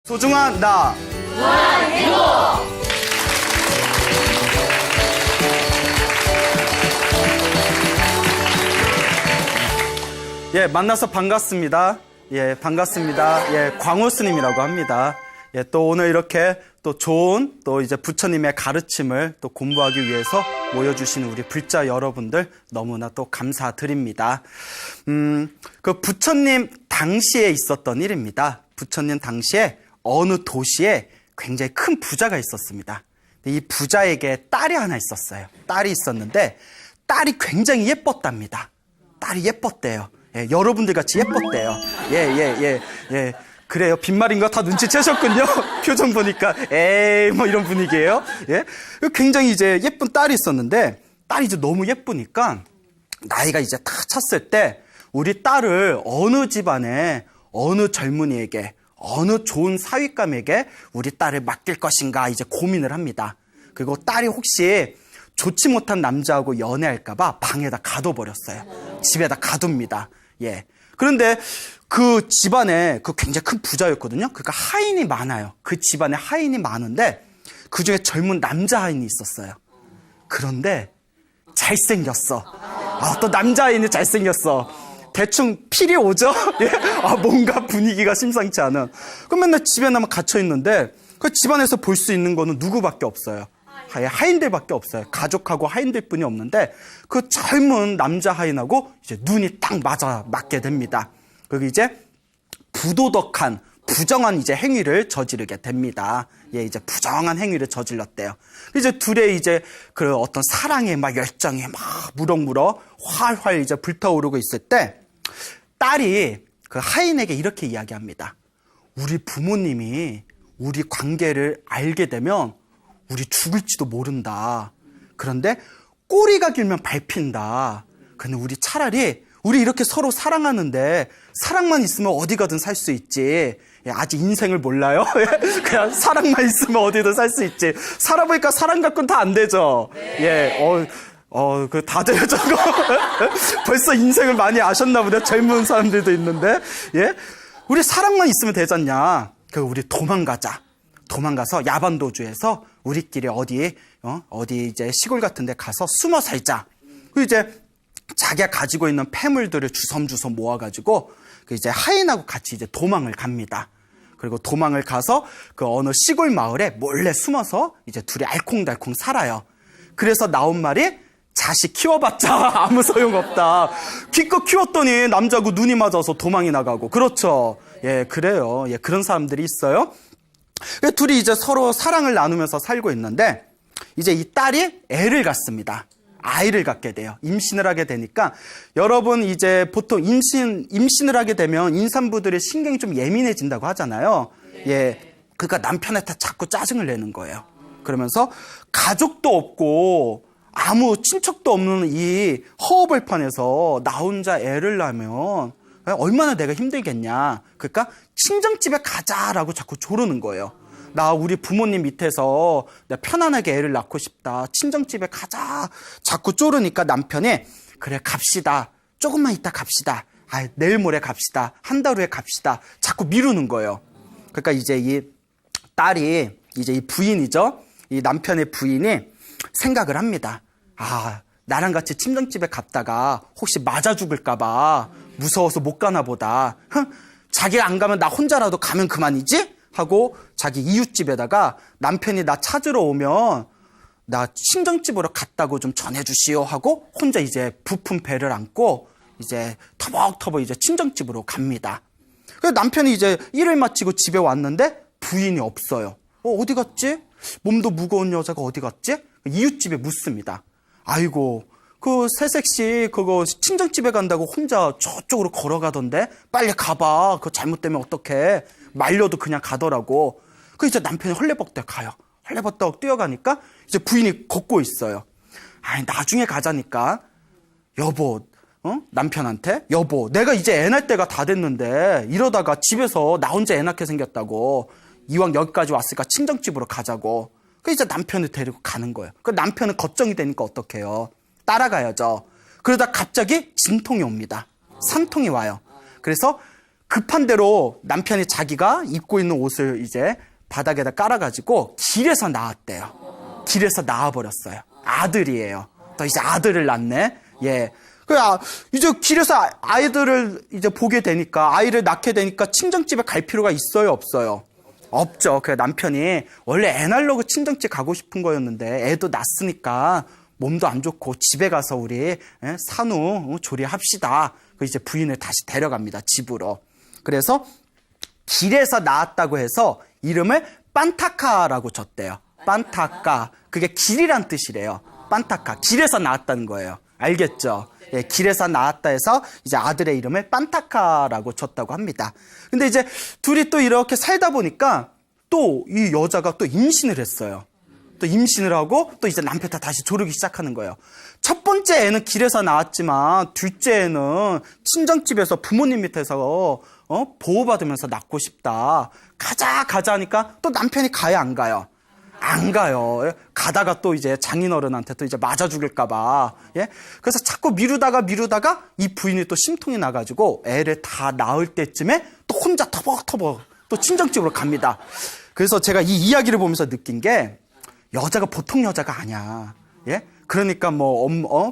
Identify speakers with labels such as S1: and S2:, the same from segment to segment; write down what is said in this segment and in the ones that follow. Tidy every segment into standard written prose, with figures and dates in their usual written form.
S1: 소중한 나
S2: 무한 행복.
S1: 예, 만나서 반갑습니다. 예, 반갑습니다. 예, 광호 스님이라고 합니다. 예, 또 오늘 이렇게 또 좋은 또 이제 부처님의 가르침을 또 공부하기 위해서 모여주시는 우리 불자 여러분들 너무나 또 감사드립니다. 그 부처님 당시에 있었던 일입니다. 부처님 당시에 어느 도시에 굉장히 큰 부자가 있었습니다. 이 부자에게 딸이 하나 있었어요. 딸이 있었는데 딸이 굉장히 예뻤답니다. 딸이 예뻤대요. 예, 여러분들 같이 예뻤대요. 예. 그래요. 빈말인 거 다 눈치채셨군요. 표정 보니까 에이 뭐 이런 분위기예요. 예, 굉장히 이제 예쁜 딸이 있었는데 딸이 이제 너무 예쁘니까 나이가 이제 다 찼을 때 우리 딸을 어느 집안에 어느 젊은이에게 어느 좋은 사윗감에게 우리 딸을 맡길 것인가 이제 고민을 합니다. 그리고 딸이 혹시 좋지 못한 남자하고 연애할까봐 방에다 가둬버렸어요. 집에다 가둡니다. 예. 그런데 그 집안에 그 굉장히 큰 부자였거든요. 그러니까 하인이 많아요. 그 집안에 하인이 많은데 그 중에 젊은 남자 하인이 있었어요. 그런데 잘생겼어. 또 남자 하인이 잘생겼어. 대충 필이 오죠? 예? 뭔가 분위기가 심상치 않은. 그럼 맨날 집에나만 갇혀 있는데 그 집안에서 볼 수 있는 거는 누구밖에 없어요. 하인들밖에 없어요. 가족하고 하인들뿐이 없는데 그 젊은 남자 하인하고 이제 눈이 딱 맞게 됩니다. 그리고 이제 부도덕한 부정한 이제 행위를 저지르게 됩니다. 예, 이제 부정한 행위를 저질렀대요. 이제 둘의 이제 그 어떤 사랑의 막 열정이 막 무럭무럭 활활 이제 불타오르고 있을 때 딸이 그 하인에게 이렇게 이야기합니다. 우리 부모님이 우리 관계를 알게 되면 우리 죽을지도 모른다. 그런데 꼬리가 길면 밟힌다. 근데 우리 차라리 우리 이렇게 서로 사랑하는데 사랑만 있으면 어디 가든 살 수 있지. 예, 아직 인생을 몰라요. 그냥 사랑만 있으면 어디든 살 수 있지. 살아보니까 사랑 갖고는 다 안 되죠. 예, 그 다들 저거 벌써 인생을 많이 아셨나 보네. 젊은 사람들도 있는데, 예, 우리 사랑만 있으면 되잖냐. 우리 도망가서 야반도주에서 우리끼리 어디 이제 시골 같은 데 가서 숨어 살자. 그 이제 자기가 가지고 있는 폐물들을 주섬주섬 모아가지고 그 이제 하인하고 같이 이제 도망을 갑니다. 그리고 도망을 가서 그 어느 시골 마을에 몰래 숨어서 이제 둘이 알콩달콩 살아요. 그래서 나온 말이 자식 키워봤자 아무 소용없다. 기껏 키웠더니 남자고 눈이 맞아서 도망이 나가고. 그렇죠. 예, 그래요. 예, 그런 사람들이 있어요. 둘이 이제 서로 사랑을 나누면서 살고 있는데 이제 이 딸이 애를 갖습니다. 아이를 갖게 돼요. 임신을 하게 되니까 여러분 이제 보통 임신을 하게 되면 임산부들의 신경이 좀 예민해진다고 하잖아요. 예, 그러니까 남편한테 자꾸 짜증을 내는 거예요. 그러면서 가족도 없고 아무 친척도 없는 이 허허벌판에서 나 혼자 애를 낳으면 얼마나 내가 힘들겠냐. 그러니까 친정집에 가자라고 자꾸 조르는 거예요. 나 우리 부모님 밑에서 내가 편안하게 애를 낳고 싶다. 친정집에 가자. 자꾸 쪼르니까 남편이 그래 갑시다. 조금만 이따 갑시다. 내일 모레 갑시다. 한 달 후에 갑시다. 자꾸 미루는 거예요. 그러니까 이제 이 딸이 이제 이 부인이죠. 이 남편의 부인이 생각을 합니다. 나랑 같이 친정집에 갔다가 혹시 맞아 죽을까 봐 무서워서 못 가나 보다. 자기가 안 가면 나 혼자라도 가면 그만이지? 하고 자기 이웃집에다가 남편이 나 찾으러 오면 나 친정집으로 갔다고 좀 전해주시오 하고 혼자 이제 부푼 배를 안고 이제 터벅터벅 이제 친정집으로 갑니다. 그래서 남편이 이제 일을 마치고 집에 왔는데 부인이 없어요. 어디 갔지? 몸도 무거운 여자가 어디 갔지? 이웃집에 묻습니다. 아이고, 그 새색시 그거 친정집에 간다고 혼자 저쪽으로 걸어가던데 빨리 가봐. 그거 잘못되면 어떡해. 말려도 그냥 가더라고. 그 이제 남편이 헐레벌떡 가요. 헐레벌떡 뛰어가니까 이제 부인이 걷고 있어요. 나중에 가자니까. 여보, 남편한테 여보, 내가 이제 애 낳을 때가 다 됐는데 이러다가 집에서 나 혼자 애 낳게 생겼다고. 이왕 여기까지 왔으니까 친정집으로 가자고. 그 이제 남편을 데리고 가는 거예요. 그 남편은 걱정이 되니까 어떡해요. 따라가야죠. 그러다 갑자기 진통이 옵니다. 산통이 와요. 그래서 급한 대로 남편이 자기가 입고 있는 옷을 이제 바닥에다 깔아가지고 길에서 나왔대요. 길에서 나와버렸어요. 아들이에요. 또 이제 아들을 낳네. 예. 이제 길에서 아이들을 이제 보게 되니까, 아이를 낳게 되니까 친정집에 갈 필요가 있어요, 없어요? 없죠. 그 남편이 원래 애 날려고 친정집 가고 싶은 거였는데 애도 낳았으니까 몸도 안 좋고 집에 가서 우리 산후 조리합시다. 그 이제 부인을 다시 데려갑니다, 집으로. 그래서 길에서 낳았다고 해서 이름을 빤타카라고 줬대요. 빤타카. 그게 길이란 뜻이래요. 빤타카. 길에서 낳았다는 거예요. 알겠죠? 예, 길에서 낳았다 해서 이제 아들의 이름을 빤타카라고 줬다고 합니다. 근데 이제 둘이 또 이렇게 살다 보니까 또 이 여자가 또 임신을 했어요. 또 임신을 하고 또 이제 남편한테 다시 조르기 시작하는 거예요. 첫 번째 애는 길에서 나왔지만 둘째 애는 친정집에서 부모님 밑에서 보호받으면서 낳고 싶다. 가자 하니까 또 남편이 가요, 안 가요? 안 가요. 가다가 또 이제 장인어른한테 또 이제 맞아 죽일까봐. 예? 그래서 자꾸 미루다가 이 부인이 또 심통이 나가지고 애를 다 낳을 때쯤에 또 혼자 터벅터벅 또 친정집으로 갑니다. 그래서 제가 이 이야기를 보면서 느낀 게 여자가 보통 여자가 아니야. 예? 그러니까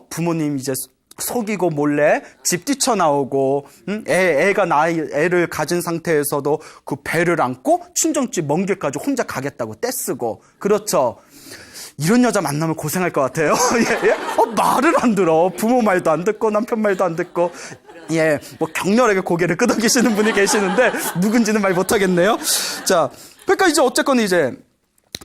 S1: 부모님 이제 속이고 몰래 집 뛰쳐나오고, 애가 애를 가진 상태에서도 그 배를 안고 친정집 먼 길까지 혼자 가겠다고 떼쓰고. 그렇죠. 이런 여자 만나면 고생할 것 같아요. 예? 말을 안 들어. 부모 말도 안 듣고 남편 말도 안 듣고. 예, 격렬하게 고개를 끄덕이시는 분이 계시는데 누군지는 말 못하겠네요. 자, 그러니까 이제 어쨌건 이제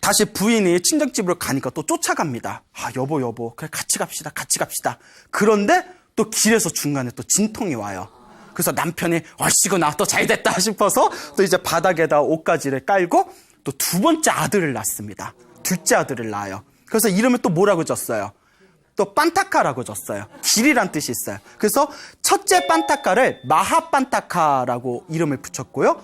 S1: 다시 부인이 친정집으로 가니까 또 쫓아갑니다. 여보, 그래, 같이 갑시다. 그런데 또 길에서 중간에 또 진통이 와요. 그래서 남편이 얼씨구나, 또 잘 됐다 싶어서 또 이제 바닥에다 옷가지를 깔고 또 두 번째 아들을 낳습니다. 둘째 아들을 낳아요. 그래서 이름을 또 뭐라고 줬어요? 또 빤타카라고 줬어요. 길이란 뜻이 있어요. 그래서 첫째 빤타카를 마하빤타카라고 이름을 붙였고요.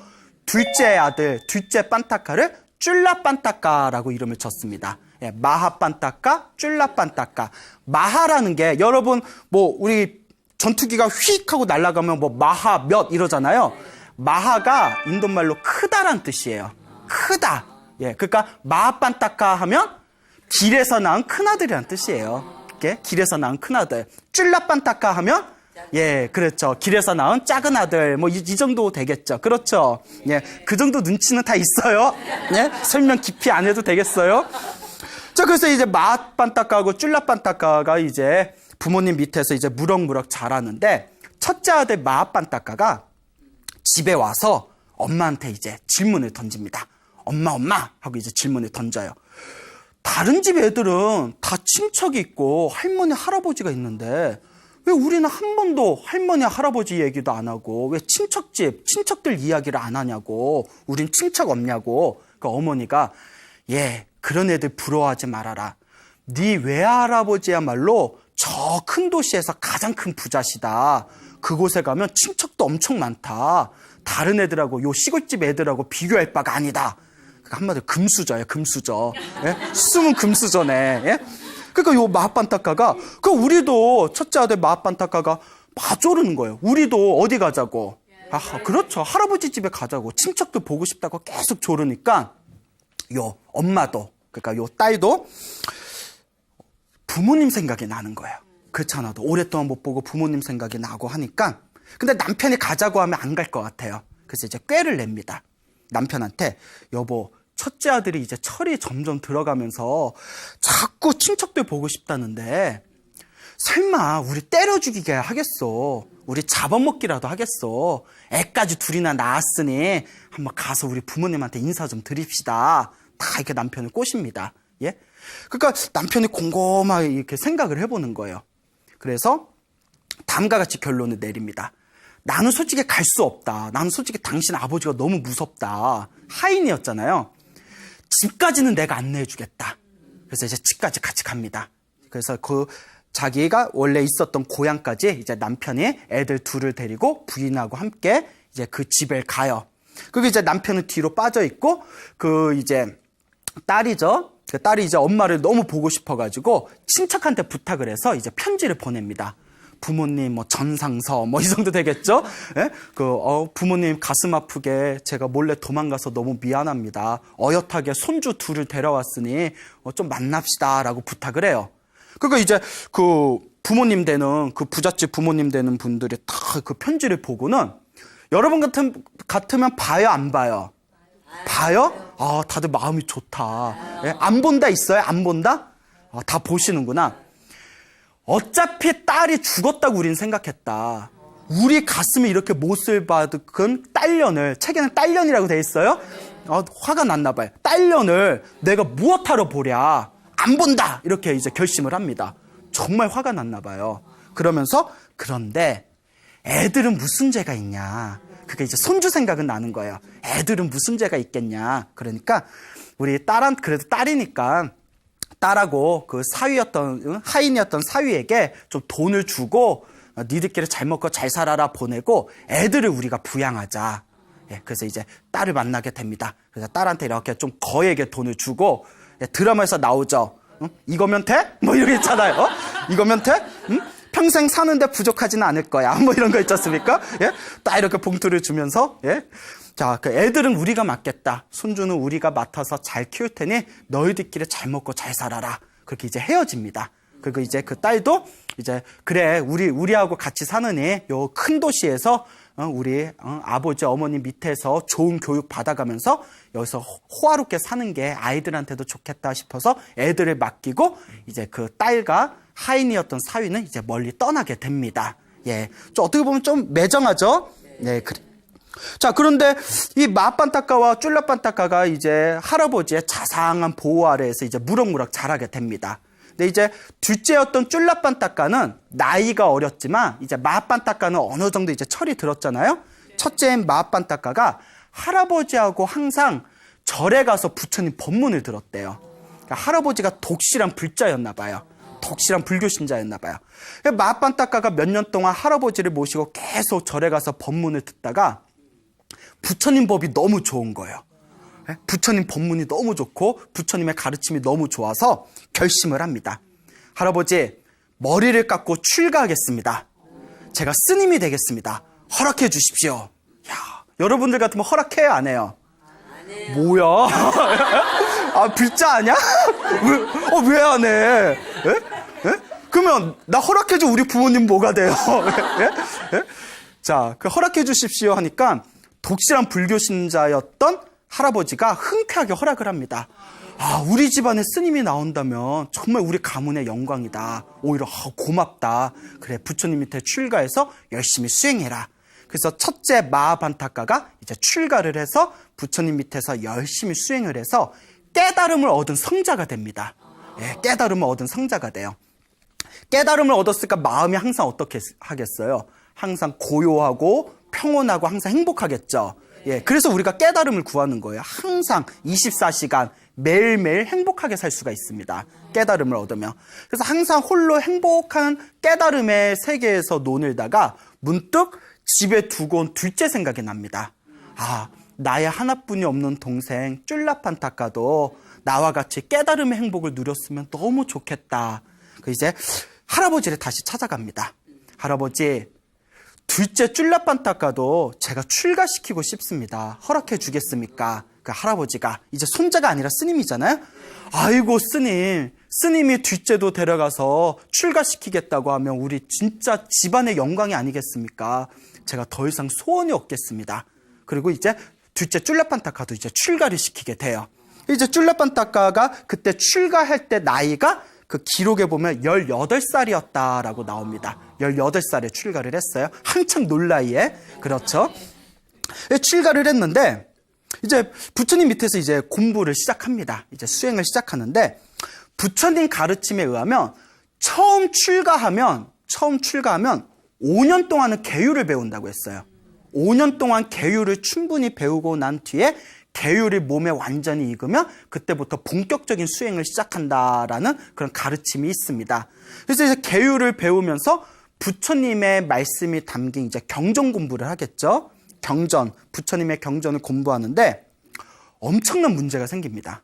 S1: 둘째 아들, 둘째 빤타카를 쫄라빤타카라고 이름을 줬습니다. 예, 마하빤타카, 쫄라빤타카. 마하라는 게 여러분 우리 전투기가 휙 하고 날아가면 마하 몇 이러잖아요. 마하가 인도말로 크다란 뜻이에요. 크다. 예, 그러니까 마하빤타카 하면 길에서 낳은 큰아들이란 뜻이에요. 이렇게 길에서 낳은 큰아들. 쫄라빤타카 하면 예, 그렇죠. 길에서 낳은 작은 아들, 이 정도 되겠죠. 그렇죠. 예, 그 정도 눈치는 다 있어요. 예, 설명 깊이 안 해도 되겠어요. 자, 그래서 이제 마하빤타카하고 쫄라빤타카가 이제 부모님 밑에서 이제 무럭무럭 자라는데, 첫째 아들 마하빤타카가 집에 와서 엄마한테 이제 질문을 던집니다. 엄마 하고 이제 질문을 던져요. 다른 집 애들은 다 친척이 있고 할머니, 할아버지가 있는데 왜 우리는 한 번도 할머니, 할아버지 얘기도 안 하고 왜 친척들 이야기를 안 하냐고. 우린 친척 없냐고. 그러니까 어머니가 그런 애들 부러워하지 말아라. 네 외할아버지야말로 저 큰 도시에서 가장 큰 부자시다. 그곳에 가면 친척도 엄청 많다. 다른 애들하고 요 시골집 애들하고 비교할 바가 아니다. 그러니까 한마디로 금수저예요, 금수저. 예? 숨은 금수저네. 예? 그러니까 요 마하빤타카가, 우리도 첫째 아들 마하빤타카가 봐조르는 거예요. 우리도 어디 가자고. 그렇죠. 할아버지 집에 가자고. 친척도 보고 싶다고 계속 조르니까 요 엄마도, 그러니까 요 딸도 부모님 생각이 나는 거예요. 그렇잖아도 오랫동안 못 보고 부모님 생각이 나고 하니까. 근데 남편이 가자고 하면 안 갈 것 같아요. 그래서 이제 꾀를 냅니다. 남편한테, 여보, 첫째 아들이 이제 철이 점점 들어가면서 자꾸 친척들 보고 싶다는데 설마 우리 때려 죽이게 하겠어. 우리 잡아먹기라도 하겠어. 애까지 둘이나 낳았으니 한번 가서 우리 부모님한테 인사 좀 드립시다. 다 이렇게 남편을 꼬십니다. 예? 그러니까 남편이 곰곰하게 이렇게 생각을 해보는 거예요. 그래서 다음과 같이 결론을 내립니다. 나는 솔직히 갈 수 없다. 나는 솔직히 당신 아버지가 너무 무섭다. 하인이었잖아요. 집까지는 내가 안내해 주겠다. 그래서 이제 집까지 같이 갑니다. 그래서 자기가 원래 있었던 고향까지 이제 남편이 애들 둘을 데리고 부인하고 함께 이제 그 집에 가요. 그리고 이제 남편은 뒤로 빠져 있고 이제 딸이죠. 그 딸이 이제 엄마를 너무 보고 싶어가지고 친척한테 부탁을 해서 이제 편지를 보냅니다. 부모님 뭐 전상서 뭐 이 정도 되겠죠? 예? 부모님 가슴 아프게 제가 몰래 도망가서 너무 미안합니다. 어엿하게 손주 둘을 데려왔으니 좀 만납시다라고 부탁을 해요. 그러니까 이제 그 부모님 되는 그 부잣집 부모님 되는 분들이 다 그 편지를 보고는 여러분 같으면 봐요, 안 봐요? 봐요? 아, 다들 마음이 좋다. 예? 안 본다 있어요? 안 본다? 아, 다 보시는구나. 어차피 딸이 죽었다고 우린 생각했다. 우리 가슴에 이렇게 못을 박은 딸년을, 책에는 딸년이라고 돼 있어요? 화가 났나 봐요. 딸년을 내가 무엇하러 보랴. 안 본다. 이렇게 이제 결심을 합니다. 정말 화가 났나 봐요. 그러면서 그런데 애들은 무슨 죄가 있냐. 그게 이제 손주 생각은 나는 거예요. 애들은 무슨 죄가 있겠냐. 그러니까 우리 딸한 그래도 딸이니까 딸하고 그 사위였던 하인이었던 사위에게 좀 돈을 주고 니들끼리 잘 먹고 잘 살아라 보내고 애들을 우리가 부양하자. 예, 그래서 이제 딸을 만나게 됩니다. 그래서 딸한테 이렇게 좀 거액의 돈을 주고 드라마에서 나오죠. 이거면 돼? 뭐 이런 게 있잖아요. 이거면 돼? 평생 사는데 부족하지는 않을 거야. 뭐 이런 거 있지 않습니까? 예? 딱 이렇게 봉투를 주면서, 예? 자, 그 애들은 우리가 맡겠다. 손주는 우리가 맡아서 잘 키울 테니 너희들끼리 잘 먹고 잘 살아라. 그렇게 이제 헤어집니다. 그리고 이제 그 딸도 이제 그래, 우리하고 같이 사느니 요 큰 도시에서 우리 아버지 어머니 밑에서 좋은 교육 받아가면서 여기서 호화롭게 사는 게 아이들한테도 좋겠다 싶어서 애들을 맡기고 이제 그 딸과 하인이었던 사위는 이제 멀리 떠나게 됩니다. 예, 좀 어떻게 보면 좀 매정하죠. 네, 그래. 자, 그런데 이 마빤타카와 쫄라빤타카가 이제 할아버지의 자상한 보호 아래에서 이제 무럭무럭 자라게 됩니다. 근데 이제 둘째였던 쫄라빤타카는 나이가 어렸지만 이제 마빤타카는 어느 정도 이제 철이 들었잖아요. 첫째인 마빤타카가 할아버지하고 항상 절에 가서 부처님 법문을 들었대요. 그러니까 할아버지가 독실한 불자였나 봐요. 독실한 불교 신자였나 봐요. 마빤타카가 몇 년 동안 할아버지를 모시고 계속 절에 가서 법문을 듣다가 부처님 법이 너무 좋은 거예요. 부처님 법문이 너무 좋고 부처님의 가르침이 너무 좋아서 결심을 합니다. 할아버지, 머리를 깎고 출가하겠습니다. 제가 스님이 되겠습니다. 허락해 주십시오. 야, 여러분들 같으면 허락해요, 안 해요?
S2: 안 해요.
S1: 뭐야? 아, 불자 아니야? 왜 안 해? 예? 예? 그러면 나 허락해줘 우리 부모님 뭐가 돼요? 예? 예? 자, 그 허락해 주십시오 하니까 독실한 불교 신자였던 할아버지가 흔쾌하게 허락을 합니다. 아, 우리 집안에 스님이 나온다면 정말 우리 가문의 영광이다. 오히려 고맙다. 그래, 부처님 밑에 출가해서 열심히 수행해라. 그래서 첫째 마반타카가 이제 출가를 해서 부처님 밑에서 열심히 수행을 해서 깨달음을 얻은 성자가 됩니다. 예, 깨달음을 얻은 성자가 돼요. 깨달음을 얻었으니까 마음이 항상 어떻게 하겠어요? 항상 고요하고 평온하고 항상 행복하겠죠. 예, 그래서 우리가 깨달음을 구하는 거예요. 항상 24시간 매일매일 행복하게 살 수가 있습니다. 깨달음을 얻으면. 그래서 항상 홀로 행복한 깨달음의 세계에서 논을다가 문득 집에 두고 온 둘째 생각이 납니다. 아, 나의 하나뿐이 없는 동생 쫄라판타카도 나와 같이 깨달음의 행복을 누렸으면 너무 좋겠다. 이제 할아버지를 다시 찾아갑니다. 할아버지, 둘째 쫄라판타카도 제가 출가시키고 싶습니다. 허락해 주겠습니까? 그 할아버지가 이제 손자가 아니라 스님이잖아요. 아이고 스님이 둘째도 데려가서 출가시키겠다고 하면 우리 진짜 집안의 영광이 아니겠습니까? 제가 더 이상 소원이 없겠습니다. 그리고 이제 둘째 쫄라판타카도 이제 출가를 시키게 돼요. 이제 쫄라판타카가 그때 출가할 때 나이가 그 기록에 보면 18살이었다라고 나옵니다. 18살에 출가를 했어요. 한창 놀 나이에. 그렇죠. 출가를 했는데 이제 부처님 밑에서 이제 공부를 시작합니다. 이제 수행을 시작하는데 부처님 가르침에 의하면 처음 출가하면 5년 동안은 계율을 배운다고 했어요. 5년 동안 계율을 충분히 배우고 난 뒤에 계율이 몸에 완전히 익으면 그때부터 본격적인 수행을 시작한다라는 그런 가르침이 있습니다. 그래서 이제 계율을 배우면서 부처님의 말씀이 담긴 이제 경전 공부를 하겠죠. 경전, 부처님의 경전을 공부하는데 엄청난 문제가 생깁니다.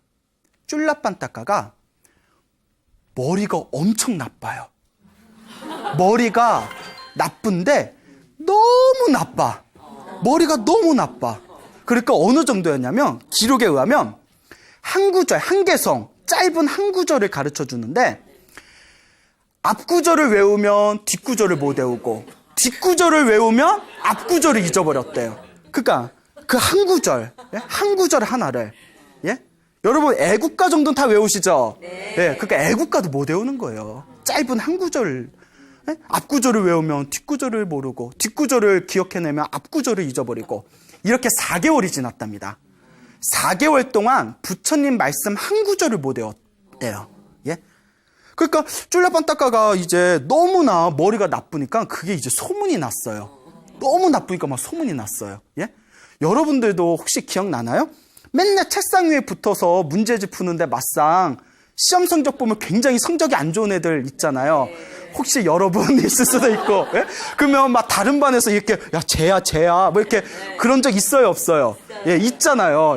S1: 쫄라판타카가 머리가 엄청 나빠요. 머리가 나쁜데 너무 나빠. 머리가 너무 나빠. 그러니까 어느 정도였냐면 기록에 의하면 한 구절, 한 개성, 짧은 한 구절을 가르쳐 주는데 앞 구절을 외우면 뒷 구절을 못 외우고 뒷 구절을 외우면 앞 구절을 잊어버렸대요. 그러니까 그 한 구절, 한 구절 하나를, 여러분 애국가 정도는 다 외우시죠? 네. 그러니까 애국가도 못 외우는 거예요. 짧은 한 구절, 앞 구절을 외우면 뒷 구절을 모르고 뒷 구절을 기억해내면 앞 구절을 잊어버리고 이렇게 4개월이 지났답니다. 4개월 동안 부처님 말씀 한 구절을 못 외웠대요. 그러니까 쫄라반따까가 이제 너무나 머리가 나쁘니까 그게 이제 소문이 났어요. 너무 나쁘니까 막 소문이 났어요. 여러분들도 혹시 기억나나요? 맨날 책상 위에 붙어서 문제집 푸는데 막상 시험 성적 보면 굉장히 성적이 안 좋은 애들 있잖아요. 혹시 여러분 있을 수도 있고, 그러면 막 다른 반에서 이렇게, 야, 쟤야, 뭐 이렇게 그런 적 있어요, 없어요? 있잖아요.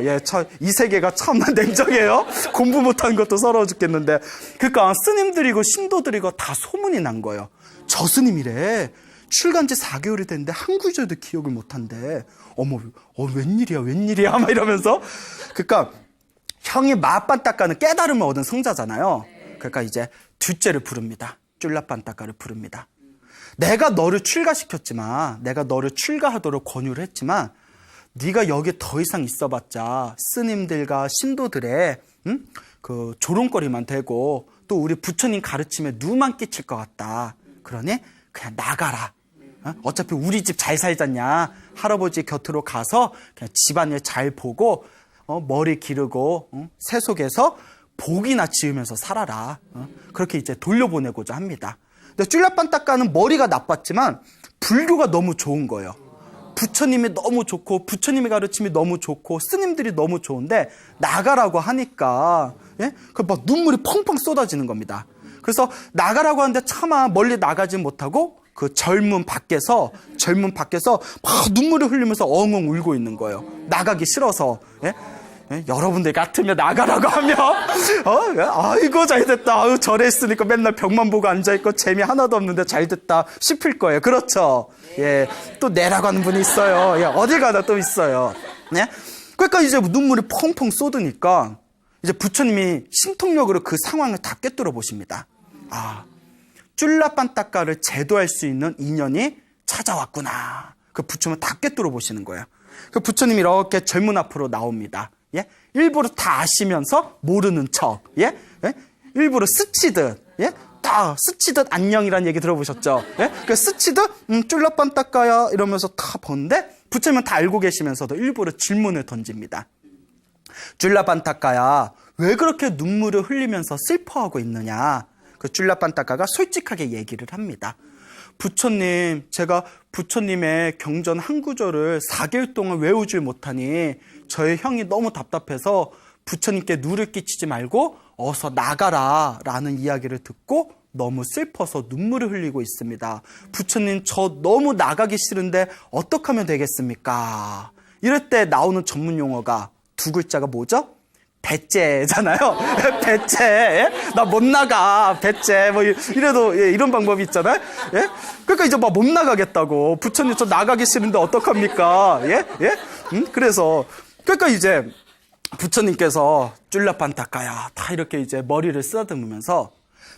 S1: 이 세계가 참 냉정해요. 공부 못하는 것도 서러워 죽겠는데. 그러니까 스님들이고 신도들이고 다 소문이 난 거예요. 저 스님이래. 출간 지 4개월이 됐는데 한 구절도 기억을 못한대. 어머, 웬일이야, 막 이러면서. 그러니까 형이 마빤따까는 깨달음을 얻은 성자잖아요. 그러니까 이제 둘째를 부릅니다. 쫄라빤따까를 부릅니다. 내가 너를 출가시켰지만, 내가 너를 출가하도록 권유를 했지만, 네가 여기에 더 이상 있어봤자 스님들과 신도들의 그 조롱거리만 되고 또 우리 부처님 가르침에 누만 끼칠 것 같다. 그러니 그냥 나가라. 어차피 우리 집 잘 살잖냐. 할아버지 곁으로 가서 그냥 집안일 잘 보고 머리 기르고 세속에서 복이나 지으면서 살아라. 그렇게 이제 돌려보내고자 합니다. 근데 쫄라빤따까는 머리가 나빴지만 불교가 너무 좋은 거예요. 부처님이 너무 좋고 부처님의 가르침이 너무 좋고 스님들이 너무 좋은데 나가라고 하니까 막 눈물이 펑펑 쏟아지는 겁니다. 그래서 나가라고 하는데 차마 멀리 나가지 못하고 그 젊은 밖에서 막 눈물을 흘리면서 엉엉 울고 있는 거예요. 나가기 싫어서. 여러분들 같으면 나가라고 하면 아이고 잘됐다. 아유 절에 있으니까 맨날 벽만 보고 앉아있고 재미 하나도 없는데 잘됐다 싶을 거예요. 그렇죠? 또 내라고 하는 분이 있어요. 어딜 가나 또 있어요. 그러니까 이제 눈물이 펑펑 쏟으니까 이제 부처님이 신통력으로 그 상황을 다 꿰뚫어 보십니다. 쫄라빤따까를 제도할 수 있는 인연이 찾아왔구나. 그 부처님을 다 꿰뚫어 보시는 거예요. 그 부처님이 이렇게 젊은 앞으로 나옵니다. 일부러 다 아시면서 모르는 척, 일부러 스치듯, 다 스치듯 안녕이라는 얘기 들어보셨죠? 그 스치듯 쫄라빤따까야 이러면서 다 보는데 부처님은 다 알고 계시면서도 일부러 질문을 던집니다. 쫄라빤따까야, 왜 그렇게 눈물을 흘리면서 슬퍼하고 있느냐? 그 쫄라빤따까가 솔직하게 얘기를 합니다. 부처님, 제가 부처님의 경전 한 구절을 4개월 동안 외우질 못하니 저의 형이 너무 답답해서 부처님께 누를 끼치지 말고 어서 나가라 라는 이야기를 듣고 너무 슬퍼서 눈물을 흘리고 있습니다. 부처님, 저 너무 나가기 싫은데 어떻게 하면 되겠습니까? 이럴 때 나오는 전문 용어가 두 글자가 뭐죠? 배째잖아요. 배째. 나 못 나가. 배째. 뭐 이래도 이런 방법이 있잖아요. 그러니까 이제 막 못 나가겠다고. 부처님 저 나가기 싫은데 어떡합니까? 그래서 그러니까 이제 부처님께서 쫄라빤따까야 다 이렇게 이제 머리를 쓰다듬으면서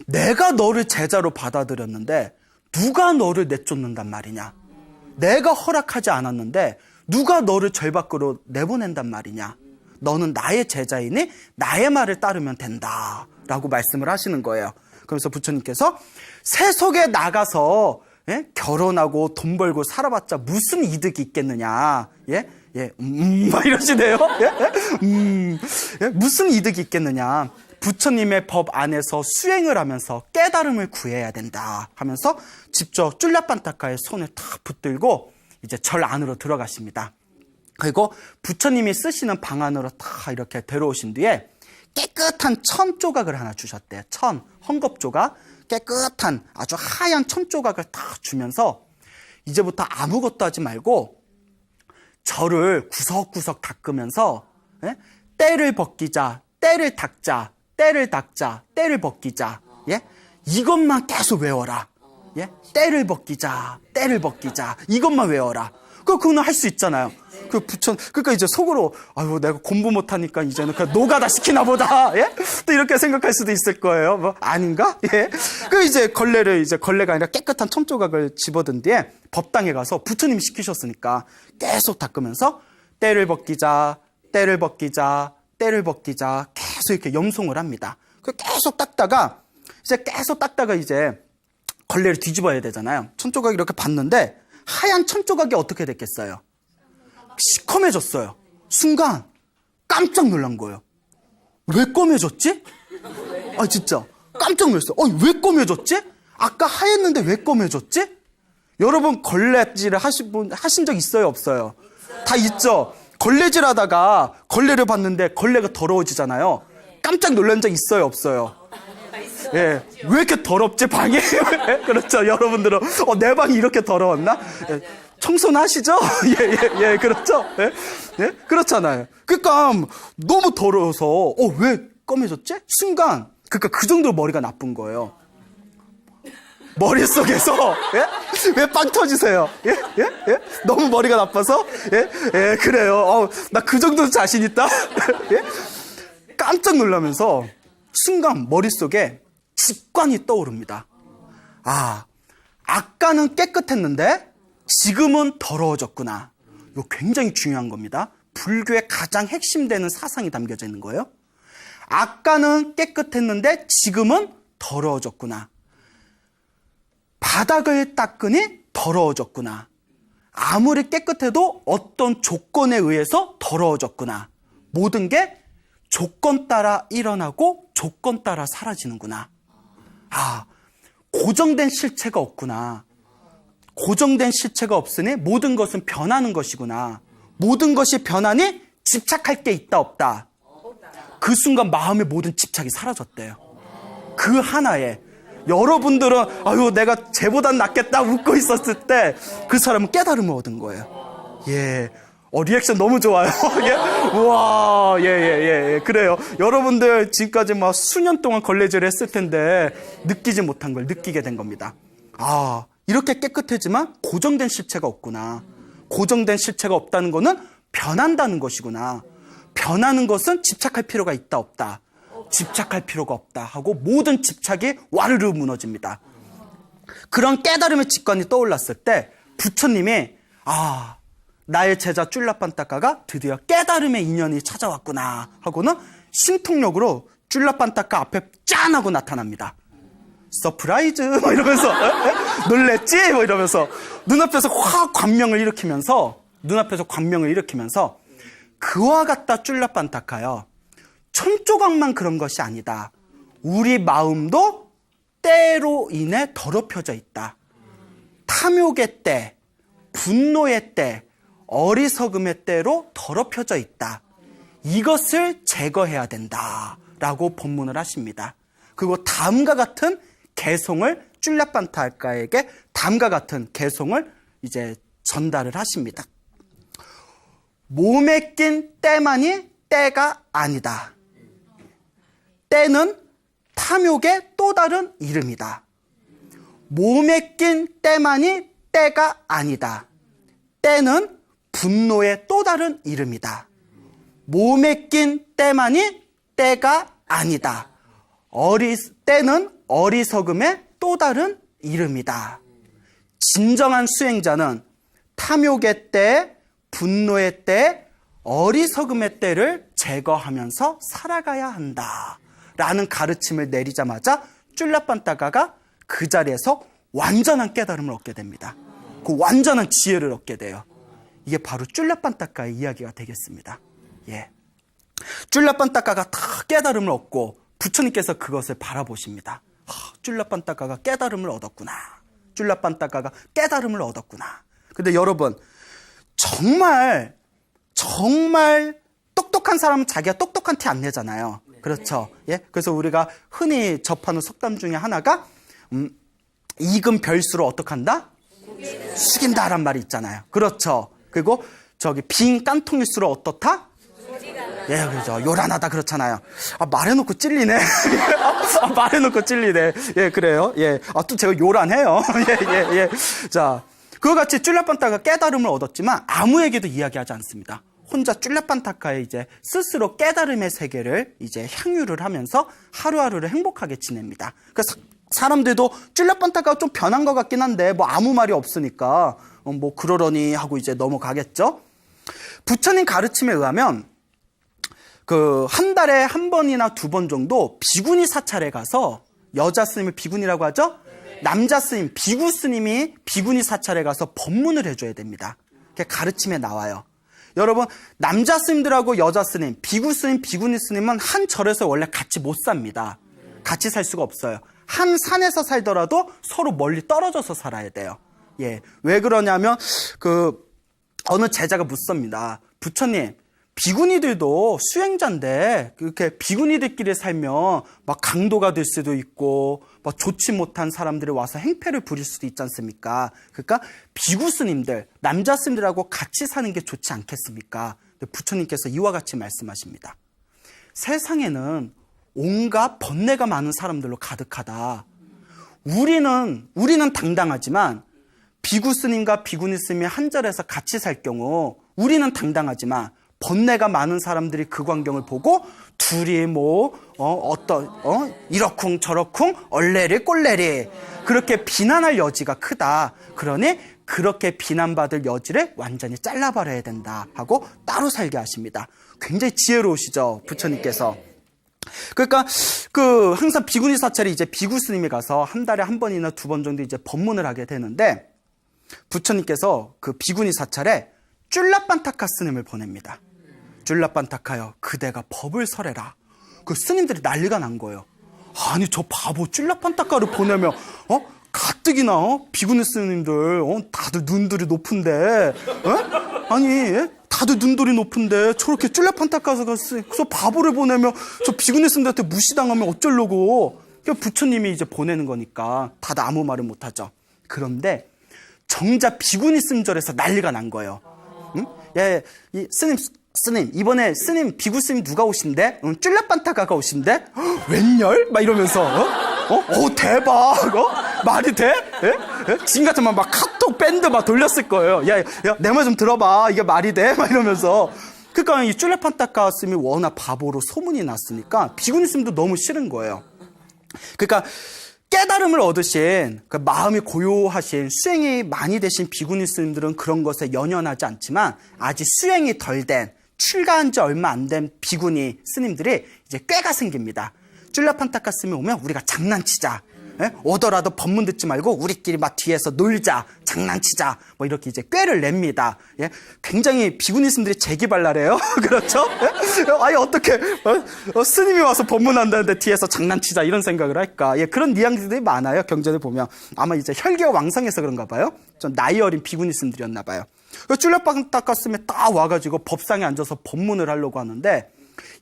S1: 내가 너를 제자로 받아들였는데 누가 너를 내쫓는단 말이냐? 내가 허락하지 않았는데 누가 너를 절 밖으로 내보낸단 말이냐? 너는 나의 제자이니 나의 말을 따르면 된다 라고 말씀을 하시는 거예요. 그러면서 부처님께서 세속에 나가서 결혼하고 돈 벌고 살아봤자 무슨 이득이 있겠느냐. 막 이러시네요. 무슨 이득이 있겠느냐. 부처님의 법 안에서 수행을 하면서 깨달음을 구해야 된다 하면서 직접 쫄라빤따까의 손을 탁 붙들고 이제 절 안으로 들어가십니다. 그리고 부처님이 쓰시는 방 안으로 다 이렇게 데려오신 뒤에 깨끗한 천 조각을 하나 주셨대요. 헝겊 조각, 깨끗한 아주 하얀 천 조각을 다 주면서 이제부터 아무것도 하지 말고 저를 구석구석 닦으면서 때를 벗기자, 때를 닦자, 때를 닦자, 때를 벗기자, 이것만 계속 외워라. 예? 때를 벗기자, 때를 벗기자. 이것만 외워라. 그거는 할 수 있잖아요. 그러니까 이제 속으로, 아유, 내가 공부 못하니까 이제는 그냥 노가다 시키나 보다. 예? 또 이렇게 생각할 수도 있을 거예요. 뭐, 아닌가? 예? 걸레가 아니라 깨끗한 첨조각을 집어든 뒤에 법당에 가서 부처님이 시키셨으니까 계속 닦으면서 때를 벗기자, 때를 벗기자, 때를 벗기자. 계속 이렇게 염송을 합니다. 계속 닦다가 이제 걸레를 뒤집어야 되잖아요. 천조각이 이렇게 봤는데 하얀 천조각이 어떻게 됐겠어요? 시커매졌어요. 순간 깜짝 놀란 거예요. 왜 검해졌지? 아, 진짜 깜짝 놀랐어요. 왜 검해졌지? 아까 하였는데 왜 검해졌지? 여러분 걸레질을 하신 적 있어요, 없어요? 다 있죠. 걸레질 하다가 걸레를 봤는데 걸레가 더러워지잖아요. 깜짝 놀란 적 있어요, 없어요? 예, 왜 이렇게 더럽지 방이? 그렇죠. 여러분들은 내 방이 이렇게 더러웠나? 예, 청소는 하시죠? 예, 그렇죠. 예, 그렇잖아요. 그러니까 너무 더러워서 왜 검해졌지? 순간 그러니까 그 정도로 머리가 나쁜 거예요. 머릿속에서 왜 빵 터지세요? 예? 너무 머리가 나빠서? 예, 그래요. 나 그 정도 자신 있다. 예? 깜짝 놀라면서 순간 머릿속에 직관이 떠오릅니다. 아까는 깨끗했는데 지금은 더러워졌구나. 이거 굉장히 중요한 겁니다. 불교의 가장 핵심되는 사상이 담겨져 있는 거예요. 아까는 깨끗했는데 지금은 더러워졌구나. 바닥을 닦으니 더러워졌구나. 아무리 깨끗해도 어떤 조건에 의해서 더러워졌구나. 모든 게 조건 따라 일어나고 조건 따라 사라지는구나. 고정된 실체가 없구나. 고정된 실체가 없으니 모든 것은 변하는 것이구나. 모든 것이 변하니 집착할 게 있다 없다. 그 순간 마음의 모든 집착이 사라졌대요. 그 하나에. 여러분들은 아유 내가 쟤보단 낫겠다 웃고 있었을 때 그 사람은 깨달음을 얻은 거예요. 예. 리액션 너무 좋아요. 예? 우와, 예. 그래요. 여러분들 지금까지 막 수년 동안 걸레질을 했을 텐데 느끼지 못한 걸 느끼게 된 겁니다. 이렇게 깨끗하지만 고정된 실체가 없구나. 고정된 실체가 없다는 거는 변한다는 것이구나. 변하는 것은 집착할 필요가 있다 없다. 집착할 필요가 없다 하고 모든 집착이 와르르 무너집니다. 그런 깨달음의 직관이 떠올랐을 때 부처님이 나의 제자 쫄라빤따까가 드디어 깨달음의 인연이 찾아왔구나 하고는 신통력으로 쫄라빤따까 앞에 짠 하고 나타납니다. 서프라이즈 뭐 이러면서 놀랬지? 뭐 이러면서 눈앞에서 확 광명을 일으키면서 그와 같다 쫄라빤따까요. 천조각만 그런 것이 아니다. 우리 마음도 때로 인해 더럽혀져 있다. 탐욕의 때, 분노의 때, 어리석음의 때로 더럽혀져 있다. 이것을 제거해야 된다라고 법문을 하십니다. 그리고 다음과 같은 개송을 쫄라빤따까에게 다음과 같은 개송을 이제 전달을 하십니다. 몸에 낀 때만이 때가 아니다. 때는 탐욕의 또 다른 이름이다. 몸에 낀 때만이 때가 아니다. 때는 분노의 또 다른 이름이다. 몸에 낀 때만이 때가 아니다. 때는 어리석음의 또 다른 이름이다. 진정한 수행자는 탐욕의 때, 분노의 때, 어리석음의 때를 제거하면서 살아가야 한다. 라는 가르침을 내리자마자 쫄라빤따까가 그 자리에서 완전한 깨달음을 얻게 됩니다. 그 완전한 지혜를 얻게 돼요. 이게 바로 쫄라빤따까의 이야기가 되겠습니다. 예. 쫄라빤따까가 다 깨달음을 얻고 부처님께서 그것을 바라보십니다. 쫄라빤따까가 깨달음을 얻었구나. 쫄라빤따까가 깨달음을 얻었구나. 근데 여러분 정말 똑똑한 사람은 자기가 똑똑한 티 안 내잖아요. 그렇죠. 예. 그래서 우리가 흔히 접하는 속담 중에 하나가 익은 별수로 어떡한다? 숙인다란 말이 있잖아요. 그렇죠. 그리고 빈 깐통일수록 어떻다? 예, 그죠. 요란하다 그렇잖아요. 아, 말해놓고 찔리네. 말해놓고 찔리네. 예, 그래요. 예. 아, 또 제가 요란해요. 예. 자, 그와 같이 쫄라판타가 깨달음을 얻었지만 아무에게도 이야기하지 않습니다. 혼자 쫄라판타카에 이제 스스로 깨달음의 세계를 이제 향유를 하면서 하루하루를 행복하게 지냅니다. 그래서 사람들도 쫄라판타카가 좀 변한 것 같긴 한데 뭐 아무 말이 없으니까 뭐 그러려니 하고 이제 넘어가겠죠. 부처님 가르침에 의하면 그 한 달에 한 번이나 두 번 정도 비구니 사찰에 가서 여자 스님을 비구니라고 하죠. 남자 스님, 비구 스님이 비구니 사찰에 가서 법문을 해줘야 됩니다. 그게 가르침에 나와요. 여러분, 남자 스님들하고 여자 스님, 비구 스님, 비구니 스님은 한 절에서 원래 같이 못 삽니다. 같이 살 수가 없어요. 한 산에서 살더라도 서로 멀리 떨어져서 살아야 돼요. 예, 왜 그러냐면 어느 제자가 묻습니다. 부처님, 비구니들도 수행자인데 그렇게 비구니들끼리 살면 막 강도가 될 수도 있고 막 좋지 못한 사람들이 와서 행패를 부릴 수도 있지 않습니까? 그러니까 비구 스님들, 남자 스님들하고 같이 사는 게 좋지 않겠습니까? 근데 부처님께서 이와 같이 말씀하십니다. 세상에는 온갖 번뇌가 많은 사람들로 가득하다. 우리는 당당하지만 비구 스님과 비구니 스님이 한 절에서 같이 살 경우 우리는 당당하지만 번뇌가 많은 사람들이 그 광경을 보고 둘이 이러쿵 저러쿵 얼레리 꼴레리 그렇게 비난할 여지가 크다. 그러니 그렇게 비난받을 여지를 완전히 잘라버려야 된다 하고 따로 살게 하십니다. 굉장히 지혜로우시죠, 부처님께서. 그러니까 항상 비구니 사찰에 이제 비구 스님이 가서 한 달에 한 번이나 두 번 정도 이제 법문을 하게 되는데 부처님께서 그 비구니 사찰에 쫄라판타카 스님을 보냅니다. 쫄라판타카여, 그대가 법을 설해라. 그 스님들이 난리가 난 거예요. 아니, 저 바보 쫄라판타카를 보내면 가뜩이나 비구니 스님들 다들 눈들이 높은데 아니 다들 눈들이 높은데 저렇게 쫄라판타카서 저 바보를 보내면 저 비구니 스님들한테 무시당하면 어쩌려고. 그러니까 부처님이 이제 보내는 거니까 다들 아무 말을 못하죠. 그런데 정작 비구니 스님절에서 난리가 난 거예요. 응? 예, 이 스님, 이번에 스님, 비구 스님 누가 오신대? 쫄라판타카가 오신대? 웬열? 막 이러면서, 대박, 말이 돼? 예? 지금 같으면 막 카톡 밴드 막 돌렸을 거예요. 야, 내 말 좀 들어봐. 이게 말이 돼? 막 이러면서. 그러니까 이 쫄라판타카 스님이 워낙 바보로 소문이 났으니까 비구니 스님도 너무 싫은 거예요. 그러니까 깨달음을 얻으신 마음이 고요하신 수행이 많이 되신 비구니 스님들은 그런 것에 연연하지 않지만 아직 수행이 덜 된 출가한 지 얼마 안 된 비구니 스님들이 이제 꾀가 생깁니다. 쫄라판타카 스님이 오면 우리가 장난치자. 예? 오더라도 법문 듣지 말고 우리끼리 막 뒤에서 놀자, 장난치자, 뭐 이렇게 이제 꾀를 냅니다. 예? 굉장히 비구니 스님들이 재기발랄해요. 그렇죠? 예? 아니 어떻게 스님이 와서 법문한다는데 뒤에서 장난치자 이런 생각을 할까? 예, 그런 뉘앙스들이 많아요. 경전에 보면 아마 이제 혈기가 왕성해서 그런가 봐요. 좀 나이 어린 비구니 스님들이었나 봐요. 쫄라판타카 스님이 딱 와가지고 법상에 앉아서 법문을 하려고 하는데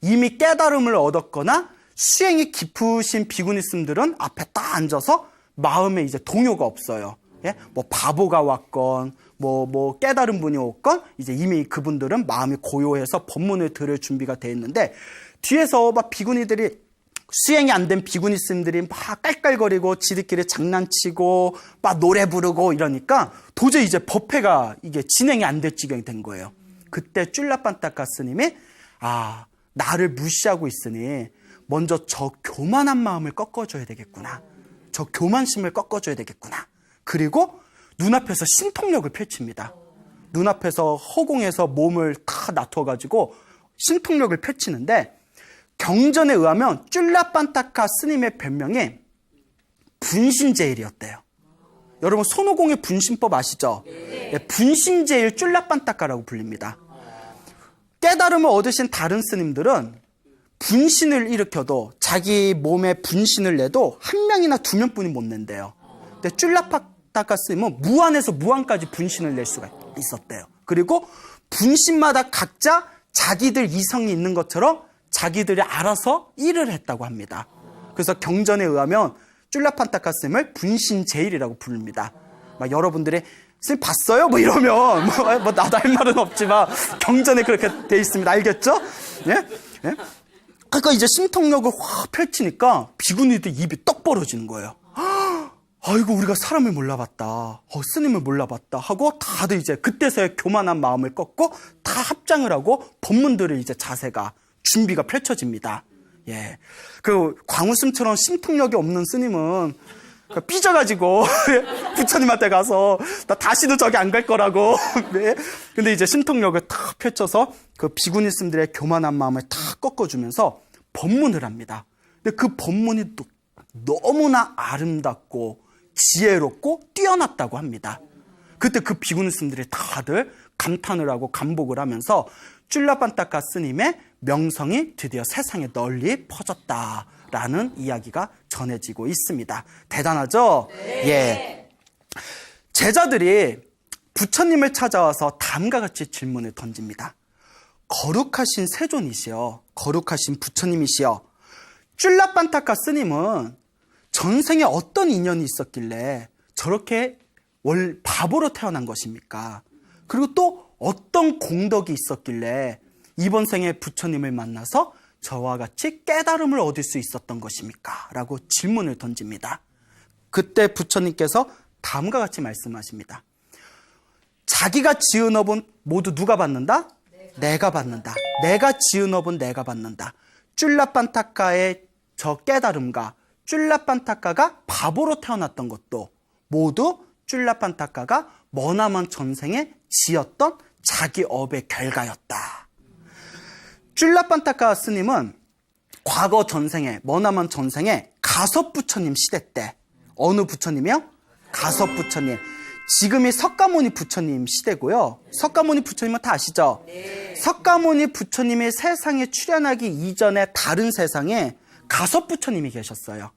S1: 이미 깨달음을 얻었거나 수행이 깊으신 비구니 스님들은 앞에 딱 앉아서 마음에 이제 동요가 없어요. 예? 뭐 바보가 왔건 뭐 깨달은 분이 왔건 이제 이미 그분들은 마음이 고요해서 법문을 들을 준비가 돼 있는데 뒤에서 막 비구니들이 수행이 안 된 비구니 스님들이 막 깔깔거리고 지들끼리 장난치고 막 노래 부르고 이러니까 도저히 이제 법회가 이게 진행이 안 될 지경이 된 거예요. 그때 쫄라판타카 스님이 나를 무시하고 있으니 먼저 저 교만한 마음을 꺾어줘야 되겠구나. 저 교만심을 꺾어줘야 되겠구나. 그리고 눈앞에서 신통력을 펼칩니다. 눈앞에서 허공에서 몸을 다 놔둬가지고 신통력을 펼치는데 경전에 의하면 쫄라판타카 스님의 별명이 분신제일이었대요. 여러분 손오공의 분신법 아시죠? 네, 분신제일 쫄라판타카라고 불립니다. 깨달음을 얻으신 다른 스님들은 분신을 일으켜도 자기 몸에 분신을 내도 한 명이나 두 명뿐이 못 낸대요. 근데 쫄라판타카 스님은 무한에서 무한까지 분신을 낼 수가 있었대요. 그리고 분신마다 각자 자기들 이성이 있는 것처럼 자기들이 알아서 일을 했다고 합니다. 그래서 경전에 의하면 쫄라판타카 스님을 분신제일이라고 부릅니다. 막 여러분들이 스님 봤어요? 뭐 이러면 뭐 나도 할 말은 없지만 경전에 그렇게 돼 있습니다. 알겠죠? 예? 예? 그러니까 이제 신통력을 확 펼치니까 비구니들 입이 떡 벌어지는 거예요. 아이고, 우리가 사람을 몰라봤다. 스님을 몰라봤다. 하고 다들 이제 그때서야 교만한 마음을 꺾고 다 합장을 하고 법문들을 이제 자세가, 준비가 펼쳐집니다. 예. 그 광우스님처럼 신통력이 없는 스님은 삐져가지고 부처님한테 가서 나 다시도 저기 안 갈 거라고. 네. 근데 이제 신통력을 탁 펼쳐서 그 비구니 스님들의 교만한 마음을 탁 꺾어주면서 법문을 합니다. 근데 그 법문이 또 너무나 아름답고 지혜롭고 뛰어났다고 합니다. 그때 그 비구니 스님들이 다들 감탄을 하고 감복을 하면서 쫄라반타카 스님의 명성이 드디어 세상에 널리 퍼졌다라는 이야기가 전해지고 있습니다. 대단하죠?
S2: 네.
S1: 예. 제자들이 부처님을 찾아와서 다음과 같이 질문을 던집니다. 거룩하신 세존이시여, 거룩하신 부처님이시여, 쫄라반타카 스님은 전생에 어떤 인연이 있었길래 저렇게 바보로 태어난 것입니까? 그리고 또 어떤 공덕이 있었길래 이번 생에 부처님을 만나서 저와 같이 깨달음을 얻을 수 있었던 것입니까? 라고 질문을 던집니다. 그때 부처님께서 다음과 같이 말씀하십니다. 자기가 지은 업은 모두 누가 받는다? 내가 받는다. 내가 지은 업은 내가 받는다. 쫄라반타카의 저 깨달음과 쫄라반타카가 바보로 태어났던 것도 모두 쫄라반타카가 머나먼 전생에 지었던 자기 업의 결과였다. 쫄라반타카 스님은 과거 전생에, 머나먼 전생에 가섭부처님 시대 때, 어느 부처님이요? 가섭부처님. 지금이 석가모니 부처님 시대고요. 석가모니 부처님은 다 아시죠?
S2: 네.
S1: 석가모니 부처님이 세상에 출현하기 이전에 다른 세상에 가섭부처님이 계셨어요.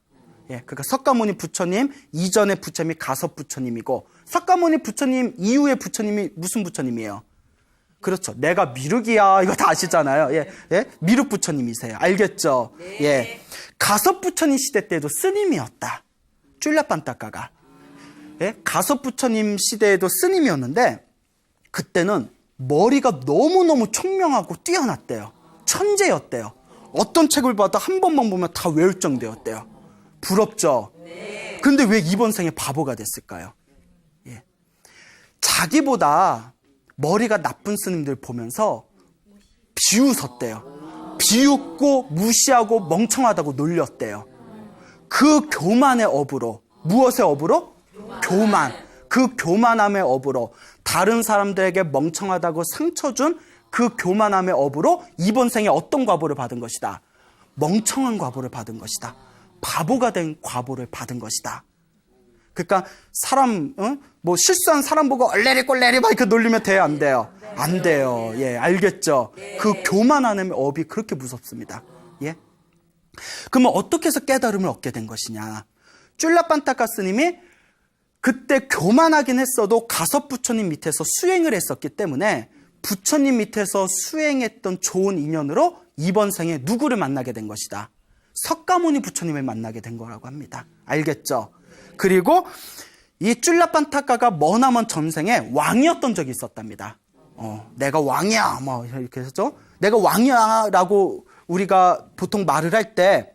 S1: 예, 그러니까 석가모니 부처님 이전의 부처님이 가섭부처님이고, 석가모니 부처님 이후의 부처님이 무슨 부처님이에요? 그렇죠. 내가 미륵이야. 이거 다 아시잖아요. 예, 예, 미륵 부처님이세요. 알겠죠?
S2: 네.
S1: 예, 가섭부처님 시대 때도 스님이었다. 쫄라반타카가. 예, 가섭부처님 시대에도 스님이었는데 그때는 머리가 너무너무 총명하고 뛰어났대요. 천재였대요. 어떤 책을 봐도 한 번만 보면 다 외울 정도였대요. 부럽죠?
S2: 네.
S1: 근데 왜 이번 생에 바보가 됐을까요? 예. 자기보다 머리가 나쁜 스님들 보면서 비웃었대요. 비웃고 무시하고 멍청하다고 놀렸대요. 그 교만의 업으로, 무엇의 업으로? 교만. 그 교만함의 업으로, 다른 사람들에게 멍청하다고 상처 준 그 교만함의 업으로 이번 생에 어떤 과보를 받은 것이다? 멍청한 과보를 받은 것이다. 바보가 된 과보를 받은 것이다. 그러니까 사람, 뭐 실수한 사람 보고 얼레리 꼴레리 막 이렇게 놀리면 돼요, 안 돼요? 안 돼요. 예, 알겠죠? 그 교만함의 업이 그렇게 무섭습니다. 예? 그러면 어떻게 해서 깨달음을 얻게 된 것이냐? 쫄라반타카 스님이 그때 교만하긴 했어도 가섭부처님 밑에서 수행을 했었기 때문에 부처님 밑에서 수행했던 좋은 인연으로 이번 생에 누구를 만나게 된 것이다? 석가모니 부처님을 만나게 된 거라고 합니다. 알겠죠? 그리고 이 쫄라반타카가 머나먼 전생에 왕이었던 적이 있었답니다. 내가 왕이야, 뭐 이렇게 했죠. 내가 왕이야라고 우리가 보통 말을 할 때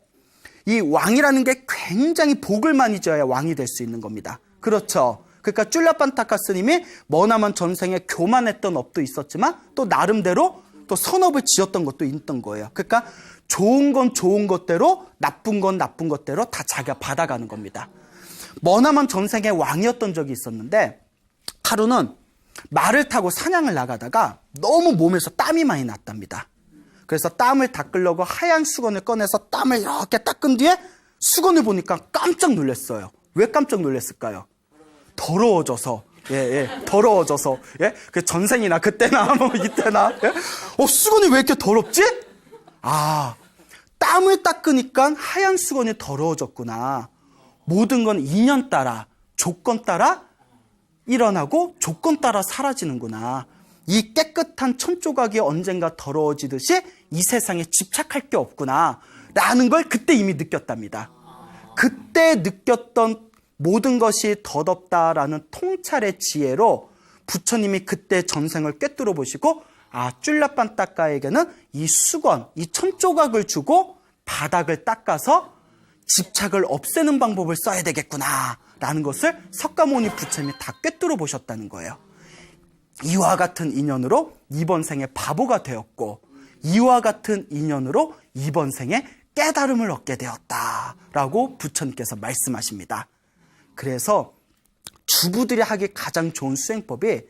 S1: 이 왕이라는 게 굉장히 복을 많이 지어야 왕이 될 수 있는 겁니다. 그렇죠. 그러니까 쫄라반타카 스님이 머나먼 전생에 교만했던 업도 있었지만 또 나름대로 또 선업을 지었던 것도 있던 거예요. 그러니까 좋은 건 좋은 것대로, 나쁜 건 나쁜 것대로 다 자기가 받아가는 겁니다. 머나먼 전생에 왕이었던 적이 있었는데 하루는 말을 타고 사냥을 나가다가 너무 몸에서 땀이 많이 났답니다. 그래서 땀을 닦으려고 하얀 수건을 꺼내서 땀을 이렇게 닦은 뒤에 수건을 보니까 깜짝 놀랐어요. 왜 깜짝 놀랐을까요? 더러워져서. 예, 더러워져서. 예? 그 전생이나 그때나 뭐 이때나. 예? 수건이 왜 이렇게 더럽지? 아, 땀을 닦으니까 하얀 수건이 더러워졌구나. 모든 건 인연 따라, 조건 따라 일어나고 조건 따라 사라지는구나. 이 깨끗한 천조각이 언젠가 더러워지듯이 이 세상에 집착할 게 없구나 라는 걸 그때 이미 느꼈답니다. 그때 느꼈던 모든 것이 덧없다라는 통찰의 지혜로 부처님이 그때 전생을 꿰뚫어 보시고 쫄라빤따까에게는 이 수건, 이 천조각을 주고 바닥을 닦아서 집착을 없애는 방법을 써야 되겠구나 라는 것을 석가모니 부처님이 다 꿰뚫어 보셨다는 거예요. 이와 같은 인연으로 이번 생에 바보가 되었고 이와 같은 인연으로 이번 생에 깨달음을 얻게 되었다라고 부처님께서 말씀하십니다. 그래서 주부들이 하기 가장 좋은 수행법이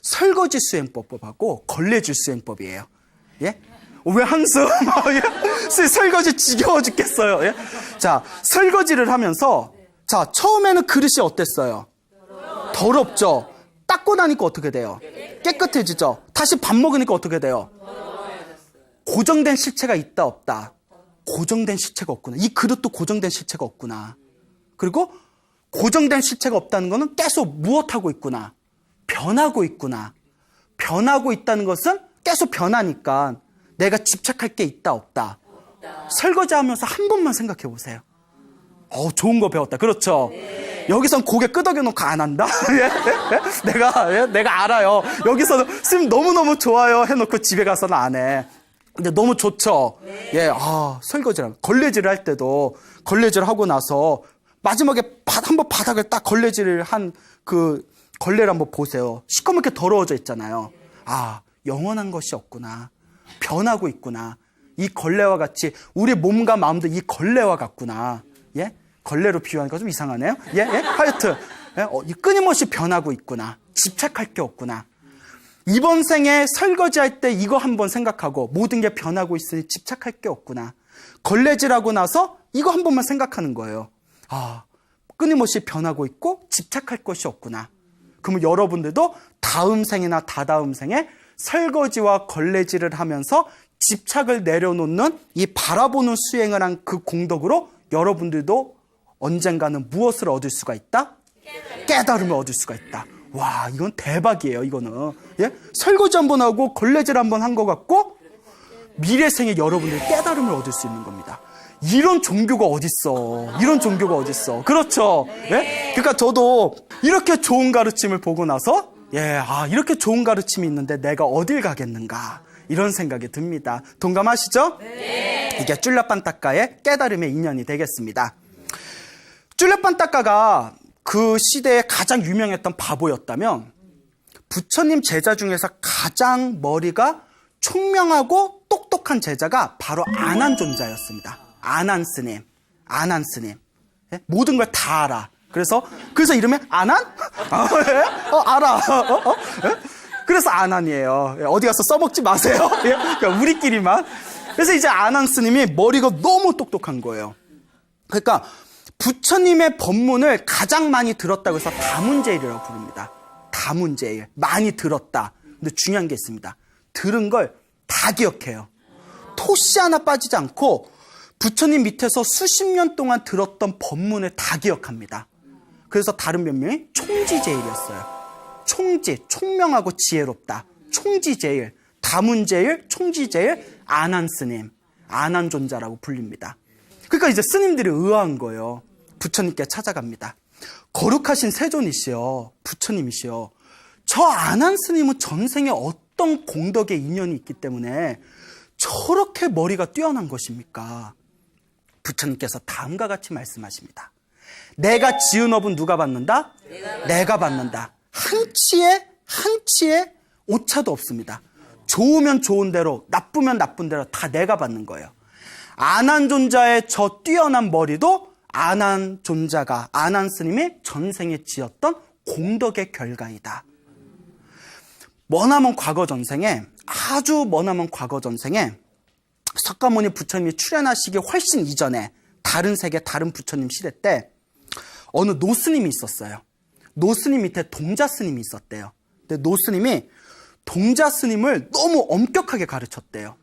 S1: 설거지 수행법하고 걸레질 수행법이에요. 예? 왜 한숨? 설거지 지겨워 죽겠어요. 예? 자, 설거지를 하면서 자, 처음에는 그릇이 어땠어요? 더럽죠? 닦고 나니까 어떻게 돼요? 깨끗해지죠? 다시 밥 먹으니까 어떻게 돼요? 고정된 실체가 있다 없다? 고정된 실체가 없구나. 이 그릇도 고정된 실체가 없구나. 그리고 고정된 실체가 없다는 것은 계속 무엇하고 있구나? 변하고 있구나. 변하고 있다는 것은 계속 변하니까 내가 집착할 게 있다 없다? 설거지하면서 한 번만 생각해 보세요. 좋은 거 배웠다. 그렇죠? 여기선 고개 끄덕여 놓고 안 한다? 내가 알아요. 여기서는 선생님 너무너무 좋아요 해놓고 집에 가서는 안 해. 근데 너무 좋죠? 설거지랑 걸레질을 할 때도 걸레질 하고 나서 마지막에 한번 바닥을 딱 걸레질을 한 그 걸레를 한번 보세요. 시커멓게 더러워져 있잖아요. 영원한 것이 없구나. 변하고 있구나. 이 걸레와 같이 우리 몸과 마음도 이 걸레와 같구나. 예? 걸레로 비유하니까 좀 이상하네요. 예? 하여튼 끊임없이 변하고 있구나. 집착할 게 없구나. 이번 생에 설거지할 때 이거 한번 생각하고 모든 게 변하고 있으니 집착할 게 없구나. 걸레질하고 나서 이거 한 번만 생각하는 거예요. 끊임없이 변하고 있고 집착할 것이 없구나. 그러면 여러분들도 다음 생이나 다다음 생에 설거지와 걸레질을 하면서 집착을 내려놓는 이 바라보는 수행을 한 그 공덕으로 여러분들도 언젠가는 무엇을 얻을 수가 있다? 깨달음을 얻을 수가 있다. 와, 이건 대박이에요, 이거는. 예? 설거지 한번 하고 걸레질 한번 한 것 같고 미래 생에 여러분들이 깨달음을 얻을 수 있는 겁니다. 이런 종교가 어딨어. 이런 종교가 어딨어. 그렇죠? 예? 그러니까 저도 이렇게 좋은 가르침을 보고 나서 이렇게 좋은 가르침이 있는데 내가 어딜 가겠는가 이런 생각이 듭니다. 동감하시죠? 네. 이게 쫄라빤따까의 깨달음의 인연이 되겠습니다. 쫄라빤따까가 그 시대에 가장 유명했던 바보였다면 부처님 제자 중에서 가장 머리가 총명하고 똑똑한 제자가 바로 아난존자였습니다. 아난 스님. 예? 모든 걸 다 알아. 그래서 이름이 아난? 알아. 예? 그래서 아난이에요. 어디 가서 써먹지 마세요. 예? 그러니까 우리끼리만. 그래서 이제 아난 스님이 머리가 너무 똑똑한 거예요. 그러니까 부처님의 법문을 가장 많이 들었다고 해서 다문제일이라고 부릅니다. 다문제일. 많이 들었다. 근데 중요한 게 있습니다. 들은 걸 다 기억해요. 토시 하나 빠지지 않고 부처님 밑에서 수십 년 동안 들었던 법문을 다 기억합니다. 그래서 다른 별명이 총지제일이었어요. 총명하고 지혜롭다. 총지제일, 다문제일, 총지제일, 아난스님, 아난존자라고 불립니다. 그러니까 이제 스님들이 의아한 거예요. 부처님께 찾아갑니다. 거룩하신 세존이시여, 부처님이시여, 저 아난스님은 전생에 어떤 공덕의 인연이 있기 때문에 저렇게 머리가 뛰어난 것입니까? 부처님께서 다음과 같이 말씀하십니다. 내가 지은 업은 누가 받는다? 내가 받는다. 한 치에 오차도 없습니다. 좋으면 좋은 대로, 나쁘면 나쁜 대로 다 내가 받는 거예요. 아난존자의 저 뛰어난 머리도 아난존자가, 아난스님이 전생에 지었던 공덕의 결과이다. 아주 머나먼 과거 전생에 석가모니 부처님이 출현하시기 훨씬 이전에 다른 세계, 다른 부처님 시대 때 어느 노스님이 있었어요. 노스님 밑에 동자스님이 있었대요. 근데 노스님이 동자스님을 너무 엄격하게 가르쳤대요.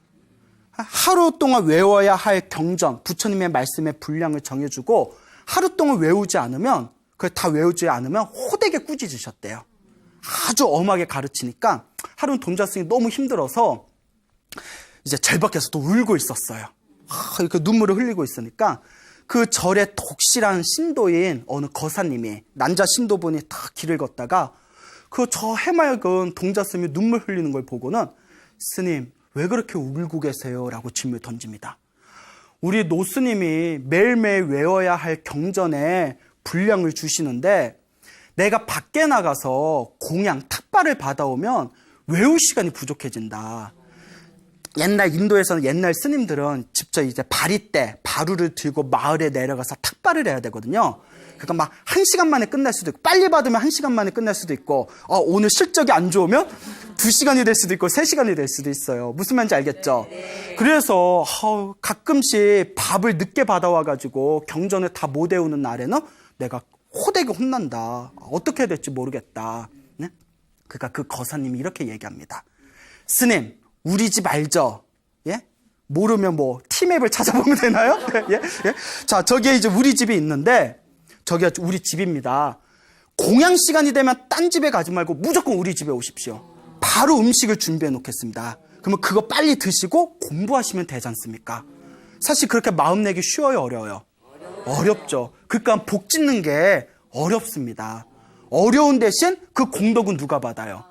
S1: 하루 동안 외워야 할 경전, 부처님의 말씀의 분량을 정해주고 하루 동안 외우지 않으면, 그걸 다 외우지 않으면 호되게 꾸짖으셨대요. 아주 엄하게 가르치니까 하루는 동자스님이 너무 힘들어서 이제 절 밖에서 또 울고 있었어요. 이렇게 눈물을 흘리고 있으니까 그 절의 독실한 신도인 어느 거사님이, 난자 신도분이 다 길을 걷다가 그 저 해맑은 동자스님이 눈물 흘리는 걸 보고는 스님, 왜 그렇게 울고 계세요? 라고 질문을 던집니다. 우리 노스님이 매일매일 외워야 할 경전에 분량을 주시는데 내가 밖에 나가서 공양, 탁발을 받아오면 외울 시간이 부족해진다. 옛날 인도에서는 옛날 스님들은 직접 이제 바리떼, 바루를 들고 마을에 내려가서 탁발을 해야 되거든요. 그러니까 막 1시간 만에 끝날 수도 있고, 빨리 받으면 1시간 만에 끝날 수도 있고, 오늘 실적이 안 좋으면 2시간이 될 수도 있고 3시간이 될 수도 있어요. 무슨 말인지 알겠죠? 그래서 가끔씩 밥을 늦게 받아와가지고 경전을 다 못 외우는 날에는 내가 호되게 혼난다. 어떻게 해야 될지 모르겠다. 네? 그러니까 그 거사님이 이렇게 얘기합니다. 스님, 우리 집 알죠? 예? 모르면 뭐 티맵을 찾아보면 되나요? 예? 예? 자, 저기에 이제 우리 집이 있는데 저기가 우리 집입니다. 공양 시간이 되면 딴 집에 가지 말고 무조건 우리 집에 오십시오. 바로 음식을 준비해 놓겠습니다. 그러면 그거 빨리 드시고 공부하시면 되지 않습니까? 사실 그렇게 마음 내기 쉬워요, 어려워요? 어렵죠. 그러니까 복 짓는 게 어렵습니다. 어려운 대신 그 공덕은 누가 받아요?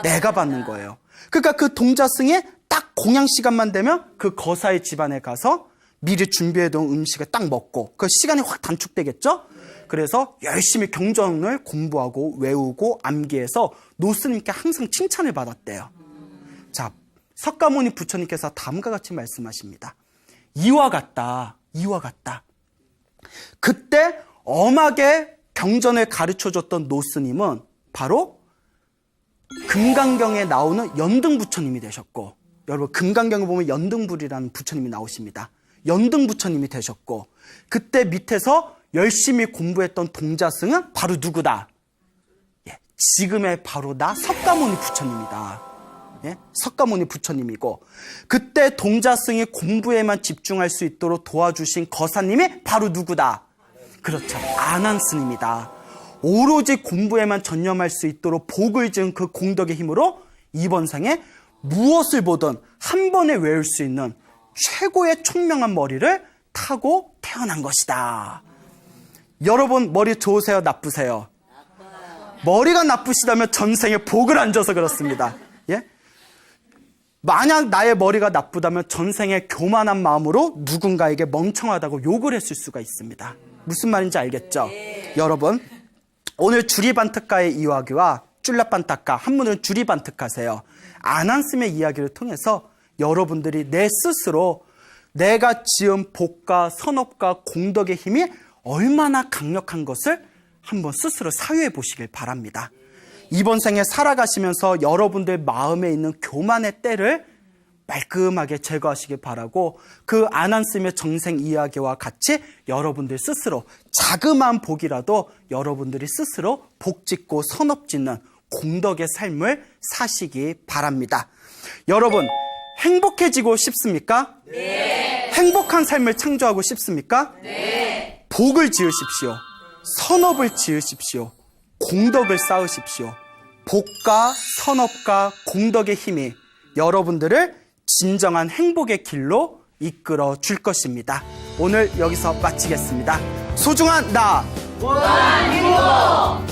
S1: 내가 받는 거예요. 그러니까 그 동자승이 딱 공양 시간만 되면 그 거사의 집안에 가서 미리 준비해둔 음식을 딱 먹고 그 시간이 확 단축되겠죠? 그래서 열심히 경전을 공부하고 외우고 암기해서 노스님께 항상 칭찬을 받았대요. 자, 석가모니 부처님께서 다음과 같이 말씀하십니다. 이와 같다. 그때 엄하게 경전을 가르쳐줬던 노스님은 바로 금강경에 나오는 연등부처님이 되셨고, 여러분 금강경에 보면 연등불이라는 부처님이 나오십니다. 연등부처님이 되셨고, 그때 밑에서 열심히 공부했던 동자승은 바로 누구다? 예, 지금의 바로 나 석가모니 부처님이다. 예, 석가모니 부처님이고, 그때 동자승이 공부에만 집중할 수 있도록 도와주신 거사님이 바로 누구다? 그렇죠, 아난스님이다. 오로지 공부에만 전념할 수 있도록 복을 지은 그 공덕의 힘으로 이번 생에 무엇을 보든 한 번에 외울 수 있는 최고의 총명한 머리를 타고 태어난 것이다. 여러분 머리 좋으세요? 나쁘세요? 머리가 나쁘시다면 전생에 복을 안 줘서 그렇습니다. 예? 만약 나의 머리가 나쁘다면 전생에 교만한 마음으로 누군가에게 멍청하다고 욕을 했을 수가 있습니다. 무슨 말인지 알겠죠? 여러분, 오늘 주리반특가의 이야기와 쫄라반타카, 한문은 주리반특가세요. 아난스의 이야기를 통해서 여러분들이 내 스스로 내가 지은 복과 선업과 공덕의 힘이 얼마나 강력한 것을 한번 스스로 사유해 보시길 바랍니다. 이번 생에 살아가시면서 여러분들 마음에 있는 교만의 때를 말끔하게 제거하시길 바라고, 그 아난스의 정생 이야기와 같이 여러분들 스스로 자그마한 복이라도 여러분들이 스스로 복 짓고 선업 짓는 공덕의 삶을 사시기 바랍니다. 여러분, 행복해지고 싶습니까?
S2: 네.
S1: 행복한 삶을 창조하고 싶습니까?
S2: 네.
S1: 복을 지으십시오. 선업을 지으십시오. 공덕을 쌓으십시오. 복과 선업과 공덕의 힘이 여러분들을 진정한 행복의 길로 이끌어 줄 것입니다. 오늘 여기서 마치겠습니다. 소중한 나
S2: 무한행복.